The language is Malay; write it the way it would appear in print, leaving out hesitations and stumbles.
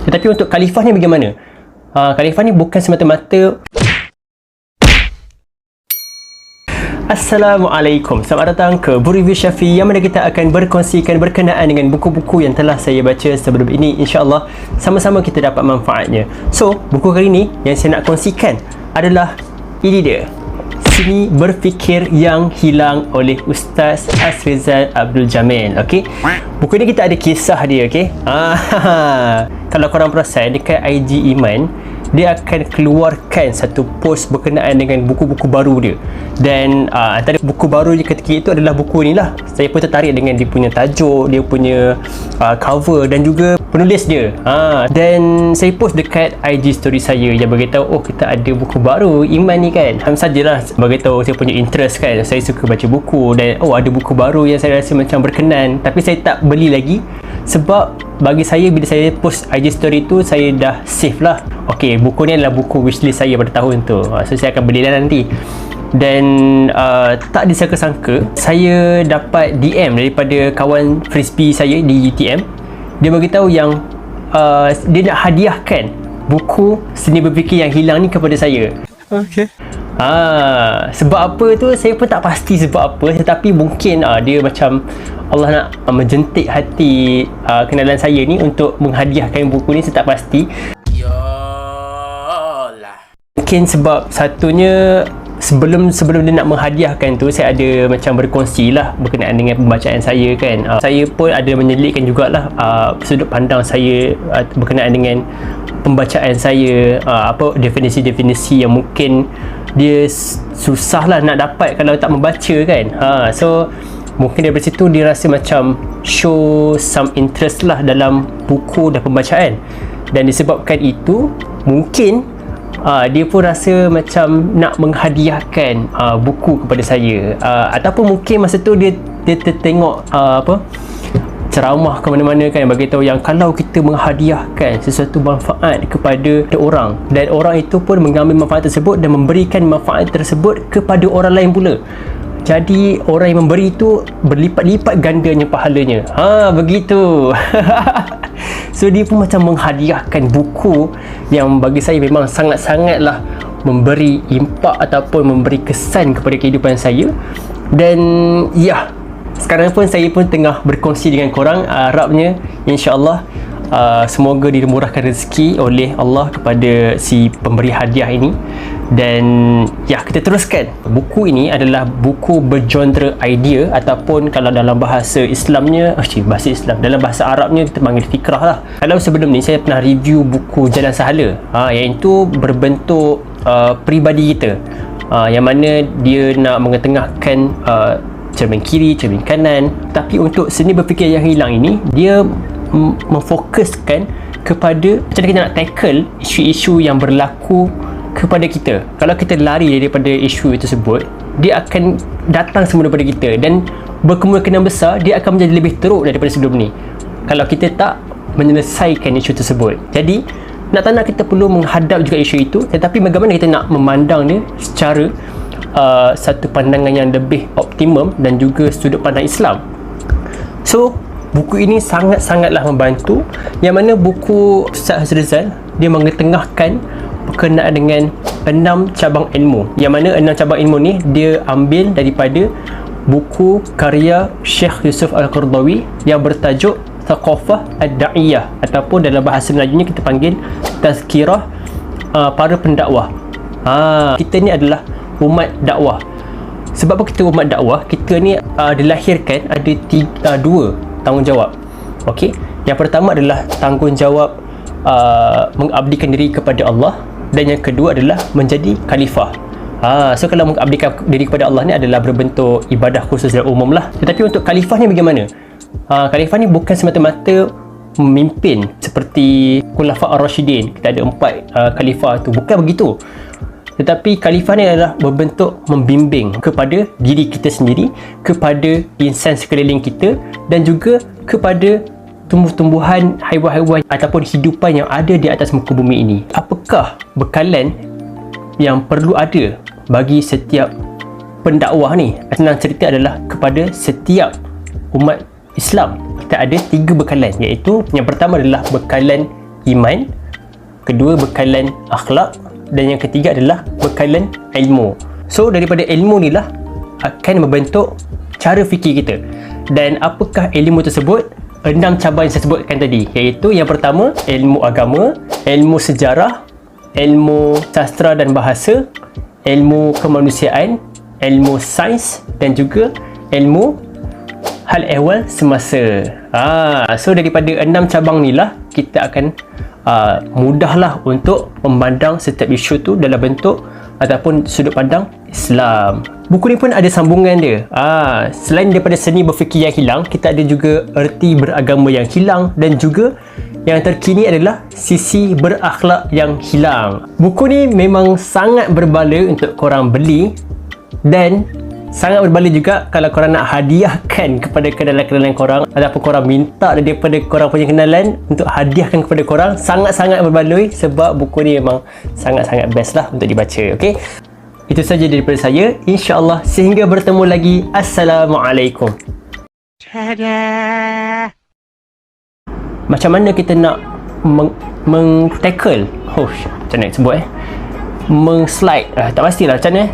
Tetapi untuk khalifah ni bagaimana? Khalifah ni bukan semata-mata. Assalamualaikum, selamat datang ke Bu Review Syafi, yang mana kita akan berkongsikan berkenaan dengan buku-buku yang telah saya baca sebelum ini. InsyaAllah sama-sama kita dapat manfaatnya. So, buku kali ini yang saya nak kongsikan adalah ini dia, Seni Berfikir Yang Hilang oleh Ustaz Azrizal Abdul Jamil. Okay, buku ni kita ada kisah dia. Okay, kalau korang perasan dekat IG Iman, dia akan keluarkan satu post berkenaan dengan buku-buku baru dia. Dan antara buku baru dia ketika itu adalah buku ni lah. Saya pun tertarik dengan dia punya tajuk, dia punya cover dan juga penulis dia. Dan saya post dekat IG story saya yang beritahu, oh kita ada buku baru Iman ni kan. Sajalah beritahu saya punya interest kan. Saya suka baca buku dan oh ada buku baru yang saya rasa macam berkenan. Tapi saya tak beli lagi sebab bagi saya bila saya post IG story tu, saya dah save lah. Okay, buku ni adalah buku wishlist saya pada tahun tu. So saya akan beli dah nanti. Dan tak disangka-sangka saya dapat DM daripada kawan frisbee saya di UTM. Dia beritahu yang dia nak hadiahkan buku Seni Berfikir Yang Hilang ni kepada saya. Okay. Sebab apa tu saya pun tak pasti sebab apa, tetapi mungkin dia macam Allah nak menjentik hati kenalan saya ni untuk menghadiahkan buku ni. Saya tak pasti. Mungkin sebab satunya sebelum dia nak menghadiahkan tu, saya ada macam berkongsi lah berkenaan dengan pembacaan saya kan. Saya pun ada menyelitkan jugalah sudut pandang saya berkenaan dengan pembacaan saya, apa definisi-definisi yang mungkin dia susah lah nak dapat kalau tak membaca kan. So mungkin dari situ dia rasa macam show some interest lah dalam buku dan pembacaan, dan disebabkan itu mungkin dia pun rasa macam nak menghadiahkan buku kepada saya, ataupun mungkin masa tu dia tertengok ceramah ke mana-mana kan, bagi tahu yang kalau kita menghadiahkan sesuatu manfaat kepada orang, dan orang itu pun mengambil manfaat tersebut dan memberikan manfaat tersebut kepada orang lain pula, jadi orang yang memberi itu berlipat-lipat gandanya pahalanya. Begitu. So dia pun macam menghadiahkan buku yang bagi saya memang sangat-sangatlah memberi impak ataupun memberi kesan kepada kehidupan saya. Dan ya, sekarang pun saya pun tengah berkongsi dengan korang. Harapnya insya-Allah semoga dimurahkan rezeki oleh Allah kepada si pemberi hadiah ini. Dan ya, kita teruskan. Buku ini adalah buku bergenre idea, ataupun kalau dalam bahasa Islamnya, bahasa Islam, dalam bahasa Arabnya kita panggil fikrah lah. Kalau sebelum ni saya pernah review buku Jalan Sahala, iaitu berbentuk peribadi kita, yang mana dia nak mengetengahkan cermin kiri, cermin kanan. Tapi untuk Seni Berfikir Yang Hilang ini, dia memfokuskan kepada macam mana kita nak tackle isu-isu yang berlaku kepada kita. Kalau kita lari daripada isu tersebut, dia akan datang semula daripada kita, dan berkemungkinan besar dia akan menjadi lebih teruk daripada sebelum ni kalau kita tak menyelesaikan isu tersebut. Jadi nak tak nak kita perlu menghadap juga isu itu, tetapi bagaimana kita nak memandang dia secara satu pandangan yang lebih optimum dan juga sudut pandang Islam. So buku ini sangat-sangatlah membantu, yang mana buku Ustaz Azrizal dia mengetengahkan berkenaan dengan 6 cabang ilmu, yang mana 6 cabang ilmu ni dia ambil daripada buku karya Syekh Yusuf Al-Qaradawi yang bertajuk Thaqafah Ad-Da'iyah, ataupun dalam bahasa Melayu kita panggil Tazkirah para pendakwah. Kita ni adalah umat dakwah. Sebab apa kita umat dakwah? Kita ni dilahirkan ada dua tanggungjawab. Okey, yang pertama adalah tanggungjawab mengabdikan diri kepada Allah, dan yang kedua adalah menjadi khalifah. So kalau mengabdikan diri kepada Allah ni adalah berbentuk ibadah khusus dan umum lah. Tetapi untuk khalifah ni bagaimana? Khalifah ni bukan semata-mata memimpin seperti Khulafa Ar-Rasyidin, kita ada 4 khalifah tu, bukan begitu. Tetapi khalifah ni adalah berbentuk membimbing kepada diri kita sendiri, kepada insan sekeliling kita, dan juga kepada tumbuh-tumbuhan, haiwan-haiwan ataupun hidupan yang ada di atas muka bumi ini. Apakah bekalan yang perlu ada bagi setiap pendakwah ni? Senang cerita adalah kepada setiap umat Islam kita ada 3 bekalan, iaitu yang pertama adalah bekalan iman, kedua bekalan akhlak, dan yang ketiga adalah bekalan ilmu. So daripada ilmu ni lah akan membentuk cara fikir kita. Dan apakah ilmu tersebut? 6 cabang yang saya sebutkan tadi, iaitu yang pertama ilmu agama, ilmu sejarah, ilmu sastra dan bahasa, ilmu kemanusiaan, ilmu sains, dan juga ilmu hal ehwal semasa. So daripada 6 cabang ni lah kita akan mudahlah untuk memandang setiap isu tu dalam bentuk ataupun sudut pandang Islam. Buku ni pun ada sambungan dia. Selain daripada seni berfikir yang hilang, kita ada juga erti beragama yang hilang, dan juga yang terkini adalah sisi berakhlak yang hilang. Buku ni memang sangat berbala untuk korang beli, dan sangat berbalik juga kalau korang nak hadiahkan kepada kenalan-kenalan korang, ataupun korang minta daripada korang punya kenalan untuk hadiahkan kepada korang. Sangat-sangat berbaloi sebab buku ni memang sangat-sangat best lah untuk dibaca. Okay, itu saja daripada saya. InsyaAllah sehingga bertemu lagi. Assalamualaikum. Macam mana kita nak meng-tackle macam mana nak sebut meng-slide, tak pastilah macam mana